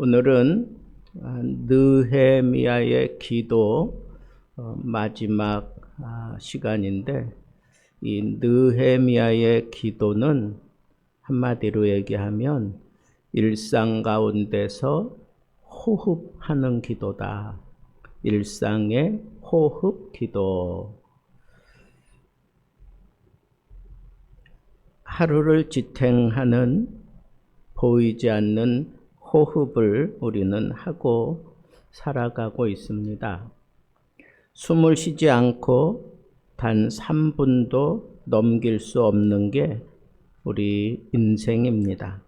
오늘은 느헤미야의 기도 마지막 시간인데, 이 느헤미야의 기도는 한마디로 얘기하면 일상 가운데서 호흡하는 기도다. 일상의 호흡 기도. 하루를 지탱하는 보이지 않는 호흡을 우리는 하고 살아가고 있습니다. 숨을 쉬지 않고 단 3분도 넘길 수 없는 게 우리 인생입니다.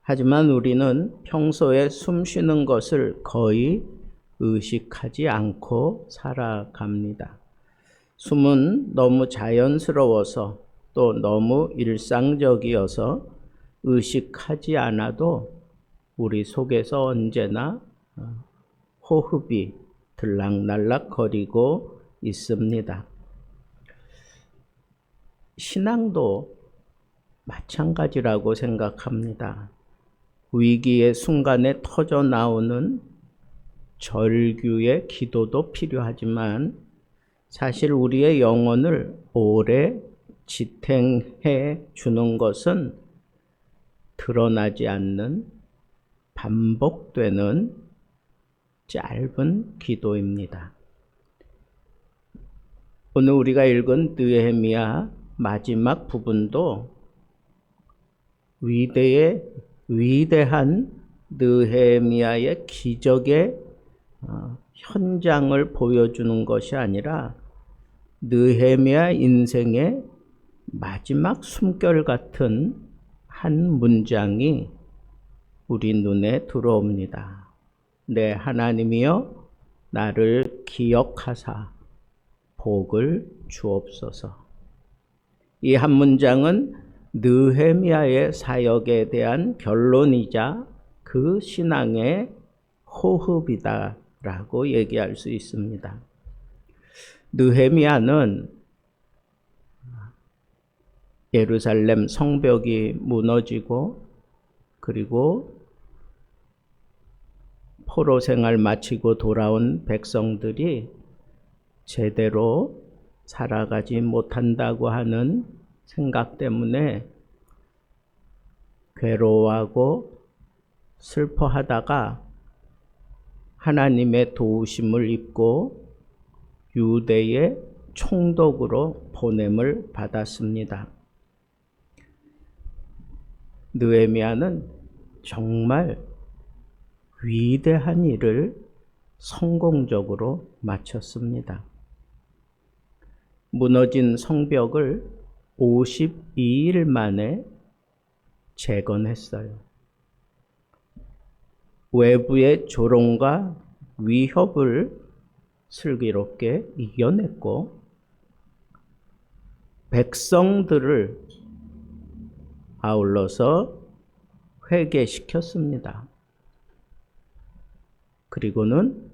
하지만 우리는 평소에 숨 쉬는 것을 거의 의식하지 않고 살아갑니다. 숨은 너무 자연스러워서 또 너무 일상적이어서 의식하지 않아도 우리 속에서 언제나 호흡이 들락날락 거리고 있습니다. 신앙도 마찬가지라고 생각합니다. 위기의 순간에 터져 나오는 절규의 기도도 필요하지만 사실 우리의 영혼을 오래 지탱해 주는 것은 드러나지 않는 반복되는 짧은 기도입니다. 오늘 우리가 읽은 느헤미야 마지막 부분도 위대한 느헤미야의 기적의 현장을 보여주는 것이 아니라 느헤미야 인생의 마지막 숨결 같은 한 문장이 우리 눈에 들어옵니다. 내 하나님이여 나를 기억하사 복을 주옵소서. 이 한 문장은 느헤미야의 사역에 대한 결론이자 그 신앙의 호흡이다라고 얘기할 수 있습니다. 느헤미야는 예루살렘 성벽이 무너지고 그리고 포로 생활 마치고 돌아온 백성들이 제대로 살아가지 못한다고 하는 생각 때문에 괴로워하고 슬퍼하다가 하나님의 도우심을 입고 유대의 총독으로 보냄을 받았습니다. 느헤미야는 정말 위대한 일을 성공적으로 마쳤습니다. 무너진 성벽을 52일 만에 재건했어요. 외부의 조롱과 위협을 슬기롭게 이겨냈고 백성들을 아울러서 회개시켰습니다. 그리고는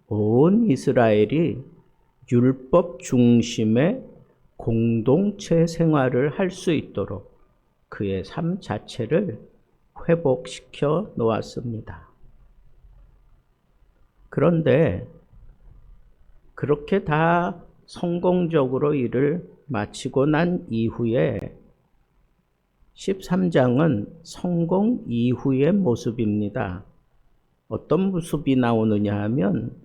온 이스라엘이 율법 중심의 공동체 생활을 할 수 있도록 그의 삶 자체를 회복시켜 놓았습니다. 그런데 그렇게 다 성공적으로 일을 마치고 난 이후에 13장은 성공 이후의 모습입니다. 어떤 모습이 나오느냐 하면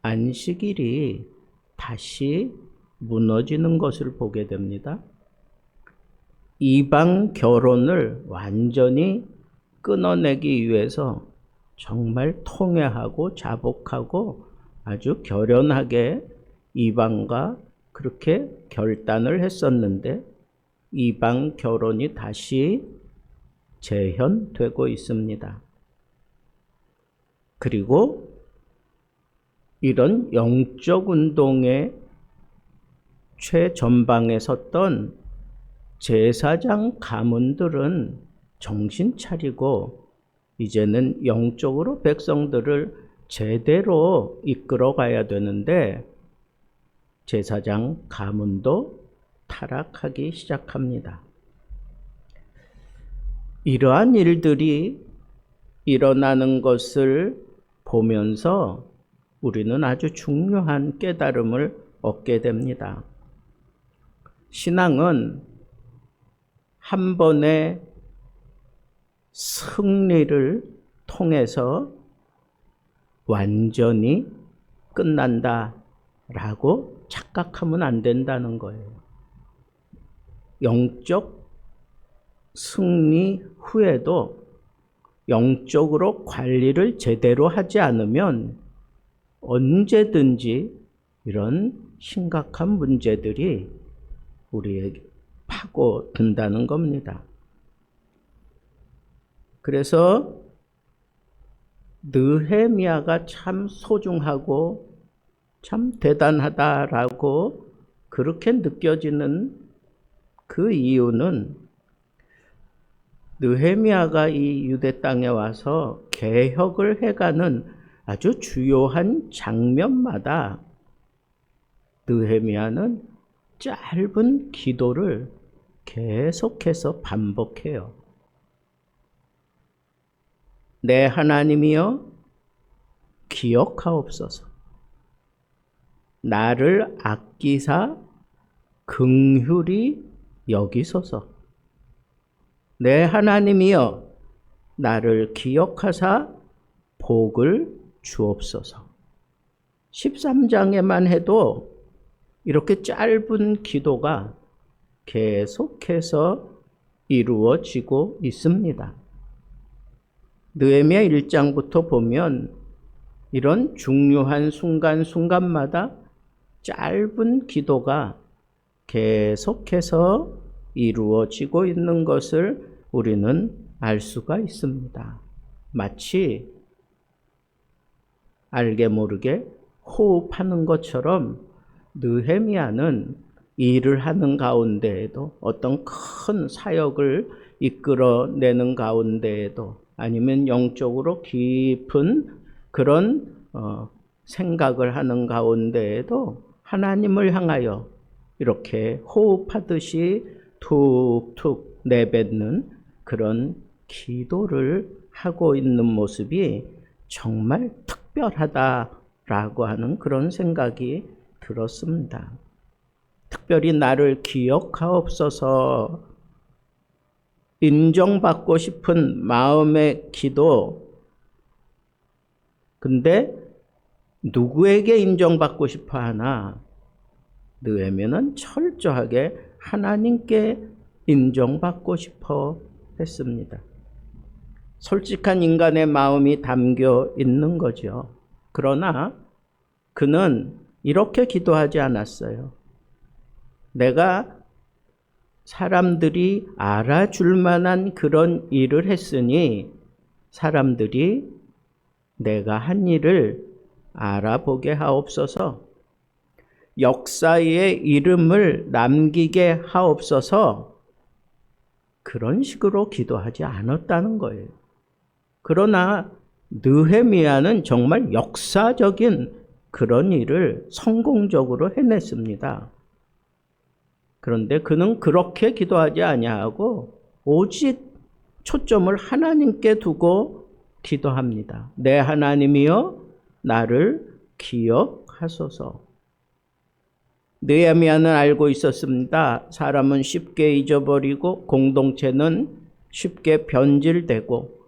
안식일이 다시 무너지는 것을 보게 됩니다. 이방 결혼을 완전히 끊어내기 위해서 정말 통회하고 자복하고 아주 결연하게 이방과 그렇게 결단을 했었는데 이방 결혼이 다시 재현되고 있습니다. 그리고 이런 영적 운동의 최전방에 섰던 제사장 가문들은 정신 차리고 이제는 영적으로 백성들을 제대로 이끌어 가야 되는데 제사장 가문도 타락하기 시작합니다. 이러한 일들이 일어나는 것을 보면서 우리는 아주 중요한 깨달음을 얻게 됩니다. 신앙은 한 번의 승리를 통해서 완전히 끝난다라고 착각하면 안 된다는 거예요. 영적 승리 후에도 영적으로 관리를 제대로 하지 않으면 언제든지 이런 심각한 문제들이 우리에게 파고든다는 겁니다. 그래서 느헤미야가 참 소중하고 참 대단하다라고 그렇게 느껴지는 그 이유는 느헤미야가 이 유대 땅에 와서 개혁을 해가는 아주 주요한 장면마다 느헤미야는 짧은 기도를 계속해서 반복해요. 내 하나님이여 기억하옵소서. 나를 아끼사 긍휼히 여기소서. 내 하나님이여 나를 기억하사 복을 주옵소서. 13장에만 해도 이렇게 짧은 기도가 계속해서 이루어지고 있습니다. 느헤미야 1장부터 보면 이런 중요한 순간순간마다 짧은 기도가 계속해서 이루어지고 있는 것을 우리는 알 수가 있습니다. 마치 알게 모르게 호흡하는 것처럼 느헤미야는 일을 하는 가운데에도 어떤 큰 사역을 이끌어내는 가운데에도 아니면 영적으로 깊은 그런 생각을 하는 가운데에도 하나님을 향하여 이렇게 호흡하듯이 툭툭 내뱉는 그런 기도를 하고 있는 모습이 정말 특별하다라고 하는 그런 생각이 들었습니다. 특별히 나를 기억하옵소서. 인정받고 싶은 마음의 기도. 근데 누구에게 인정받고 싶어 하나? 느헤미야는 철저하게 하나님께 인정받고 싶어 했습니다. 솔직한 인간의 마음이 담겨 있는 거죠. 그러나 그는 이렇게 기도하지 않았어요. 내가 사람들이 알아줄 만한 그런 일을 했으니 사람들이 내가 한 일을 알아보게 하옵소서. 역사에 이름을 남기게 하옵소서. 그런 식으로 기도하지 않았다는 거예요. 그러나 느헤미야는 정말 역사적인 그런 일을 성공적으로 해냈습니다. 그런데 그는 그렇게 기도하지 아니하고 오직 초점을 하나님께 두고 기도합니다. 내 하나님이여 나를 기억하소서. 느헤미야는 알고 있었습니다. 사람은 쉽게 잊어버리고 공동체는 쉽게 변질되고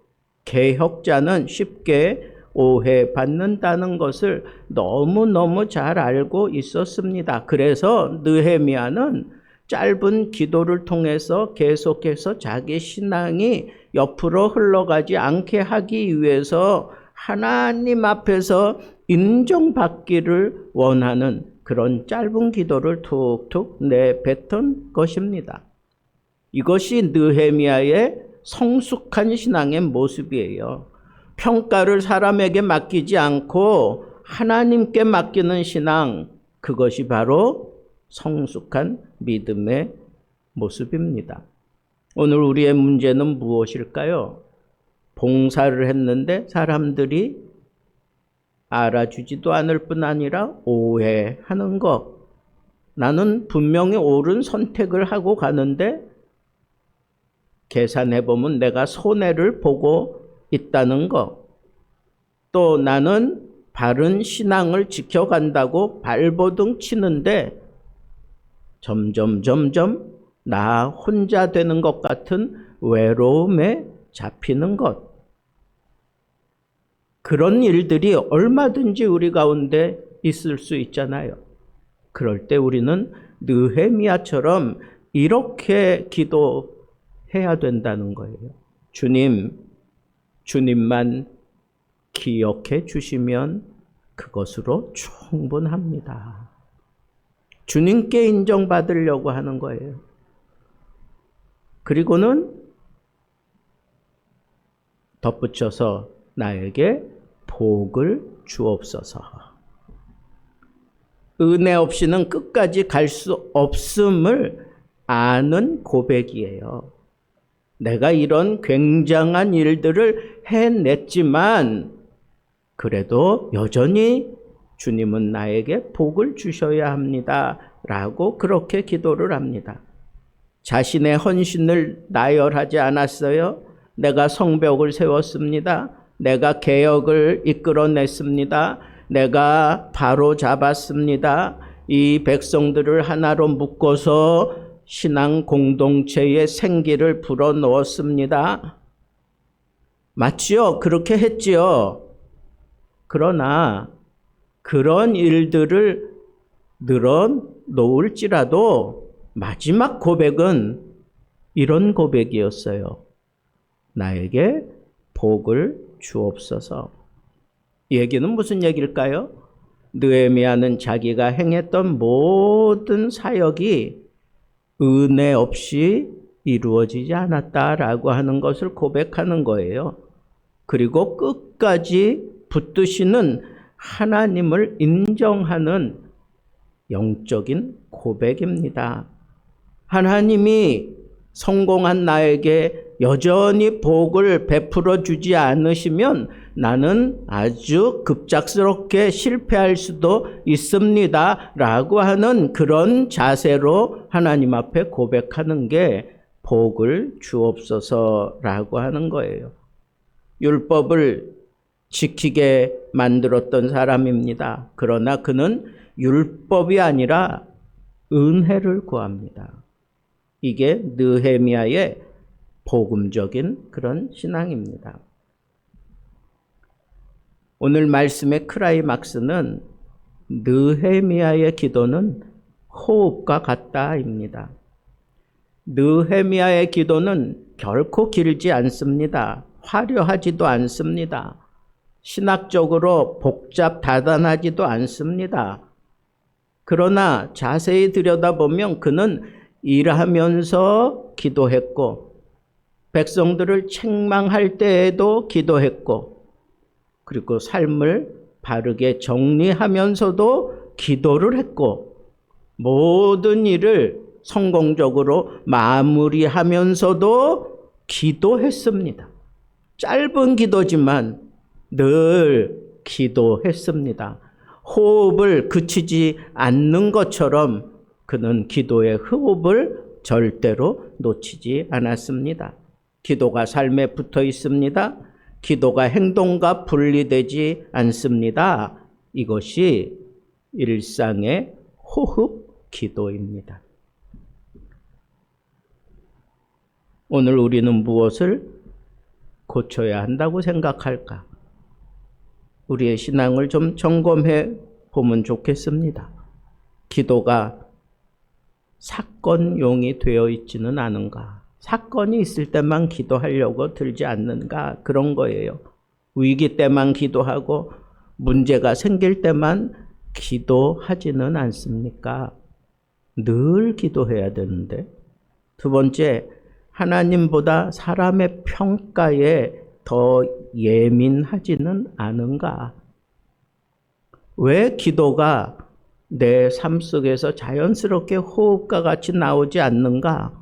개혁자는 쉽게 오해받는다는 것을 너무너무 잘 알고 있었습니다. 그래서 느헤미야는 짧은 기도를 통해서 계속해서 자기 신앙이 옆으로 흘러가지 않게 하기 위해서 하나님 앞에서 인정받기를 원하는 그런 짧은 기도를 툭툭 내뱉은 것입니다. 이것이 느헤미야의 성숙한 신앙의 모습이에요. 평가를 사람에게 맡기지 않고 하나님께 맡기는 신앙, 그것이 바로 성숙한 믿음의 모습입니다. 오늘 우리의 문제는 무엇일까요? 봉사를 했는데 사람들이 알아주지도 않을 뿐 아니라 오해하는 것. 나는 분명히 옳은 선택을 하고 가는데 계산해보면 내가 손해를 보고 있다는 거, 또 나는 바른 신앙을 지켜간다고 발버둥 치는데 점점 나 혼자 되는 것 같은 외로움에 잡히는 것. 그런 일들이 얼마든지 우리 가운데 있을 수 있잖아요. 그럴 때 우리는 느헤미야처럼 이렇게 기도해야 된다는 거예요. 주님만 기억해 주시면 그것으로 충분합니다. 주님께 인정받으려고 하는 거예요. 그리고는 덧붙여서 나에게 복을 주옵소서. 은혜 없이는 끝까지 갈 수 없음을 아는 고백이에요. 내가 이런 굉장한 일들을 해냈지만 그래도 여전히 주님은 나에게 복을 주셔야 합니다. 라고 그렇게 기도를 합니다. 자신의 헌신을 나열하지 않았어요. 내가 성벽을 세웠습니다. 내가 개혁을 이끌어냈습니다. 내가 바로 잡았습니다. 이 백성들을 하나로 묶어서 신앙 공동체의 생기를 불어넣었습니다. 맞지요? 그렇게 했지요. 그러나 그런 일들을 늘어놓을지라도 마지막 고백은 이런 고백이었어요. 나에게 복을 주옵소서. 이 얘기는 무슨 얘기일까요? 느헤미야는 자기가 행했던 모든 사역이 은혜 없이 이루어지지 않았다라고 하는 것을 고백하는 거예요. 그리고 끝까지 붙드시는 하나님을 인정하는 영적인 고백입니다. 하나님이 성공한 나에게 여전히 복을 베풀어 주지 않으시면 나는 아주 급작스럽게 실패할 수도 있습니다. 라고 하는 그런 자세로 하나님 앞에 고백하는 게 복을 주옵소서라고 하는 거예요. 율법을 지키게 만들었던 사람입니다. 그러나 그는 율법이 아니라 은혜를 구합니다. 이게 느헤미야의 복음적인 그런 신앙입니다. 오늘 말씀의 크라이막스는 느헤미야의 기도는 호흡과 같다입니다. 느헤미야의 기도는 결코 길지 않습니다. 화려하지도 않습니다. 신학적으로 복잡다단하지도 않습니다. 그러나 자세히 들여다보면 그는 일하면서 기도했고 백성들을 책망할 때에도 기도했고 그리고 삶을 바르게 정리하면서도 기도를 했고 모든 일을 성공적으로 마무리하면서도 기도했습니다. 짧은 기도지만 늘 기도했습니다. 호흡을 그치지 않는 것처럼 그는 기도의 호흡을 절대로 놓치지 않았습니다. 기도가 삶에 붙어 있습니다. 기도가 행동과 분리되지 않습니다. 이것이 일상의 호흡 기도입니다. 오늘 우리는 무엇을 고쳐야 한다고 생각할까? 우리의 신앙을 좀 점검해 보면 좋겠습니다. 기도가 사건용이 되어 있지는 않은가? 사건이 있을 때만 기도하려고 들지 않는가? 그런 거예요. 위기 때만 기도하고 문제가 생길 때만 기도하지는 않습니까? 늘 기도해야 되는데. 두 번째, 하나님보다 사람의 평가에 더 예민하지는 않은가? 왜 기도가 내 삶 속에서 자연스럽게 호흡과 같이 나오지 않는가?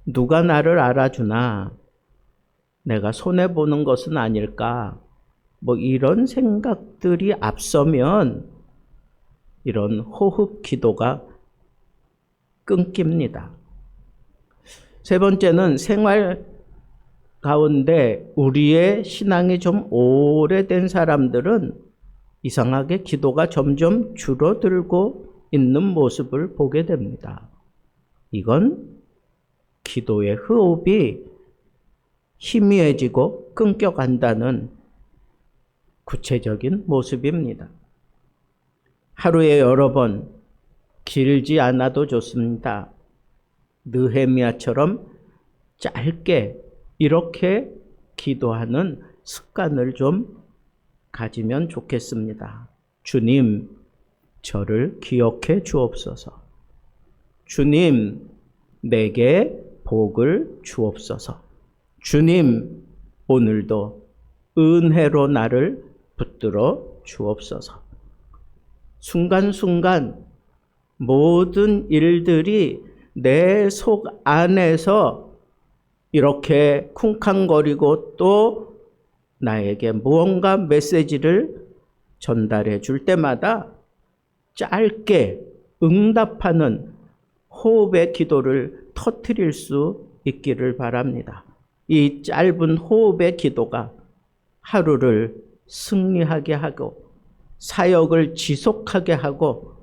누가 나를 알아주나? 내가 손해보는 것은 아닐까? 이런 생각들이 앞서면 이런 호흡 기도가 끊깁니다. 세 번째는 생활 가운데 우리의 신앙이 좀 오래된 사람들은 이상하게 기도가 점점 줄어들고 있는 모습을 보게 됩니다. 이건 기도의 호흡이 희미해지고 끊겨간다는 구체적인 모습입니다. 하루에 여러 번, 길지 않아도 좋습니다. 느헤미야처럼 짧게 이렇게 기도하는 습관을 좀 가지면 좋겠습니다. 주님, 저를 기억해 주옵소서. 주님, 내게 복을 주옵소서. 주님, 오늘도 은혜로 나를 붙들어 주옵소서. 순간순간 모든 일들이 내 속 안에서 이렇게 쿵쾅거리고 또 나에게 무언가 메시지를 전달해 줄 때마다 짧게 응답하는 호흡의 기도를 터뜨릴 수 있기를 바랍니다. 이 짧은 호흡의 기도가 하루를 승리하게 하고 사역을 지속하게 하고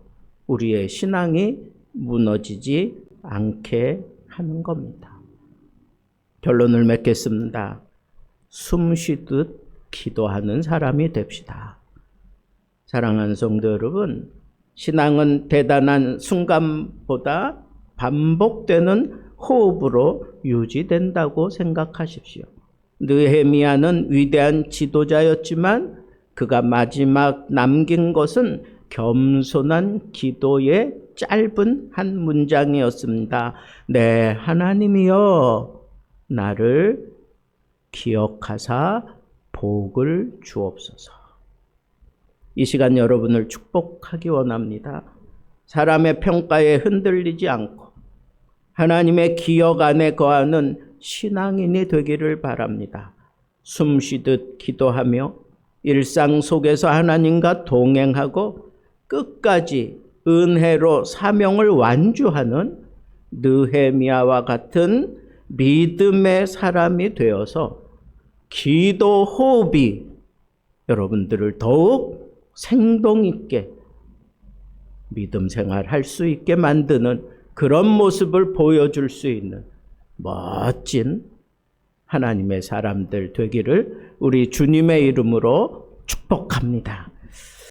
우리의 신앙이 무너지지 않게 하는 겁니다. 결론을 맺겠습니다. 숨 쉬듯 기도하는 사람이 됩시다. 사랑하는 성도 여러분, 신앙은 대단한 순간보다 반복되는 호흡으로 유지된다고 생각하십시오. 느헤미야는 위대한 지도자였지만 그가 마지막 남긴 것은 겸손한 기도의 짧은 한 문장이었습니다. 내 하나님이여 나를 기억하사 복을 주옵소서. 이 시간 여러분을 축복하기 원합니다. 사람의 평가에 흔들리지 않고 하나님의 기억 안에 거하는 신앙인이 되기를 바랍니다. 숨 쉬듯 기도하며 일상 속에서 하나님과 동행하고 끝까지 은혜로 사명을 완주하는 느헤미야와 같은 믿음의 사람이 되어서 기도 호흡이 여러분들을 더욱 생동 있게 믿음 생활할 수 있게 만드는 그런 모습을 보여줄 수 있는 멋진 하나님의 사람들 되기를 우리 주님의 이름으로 축복합니다.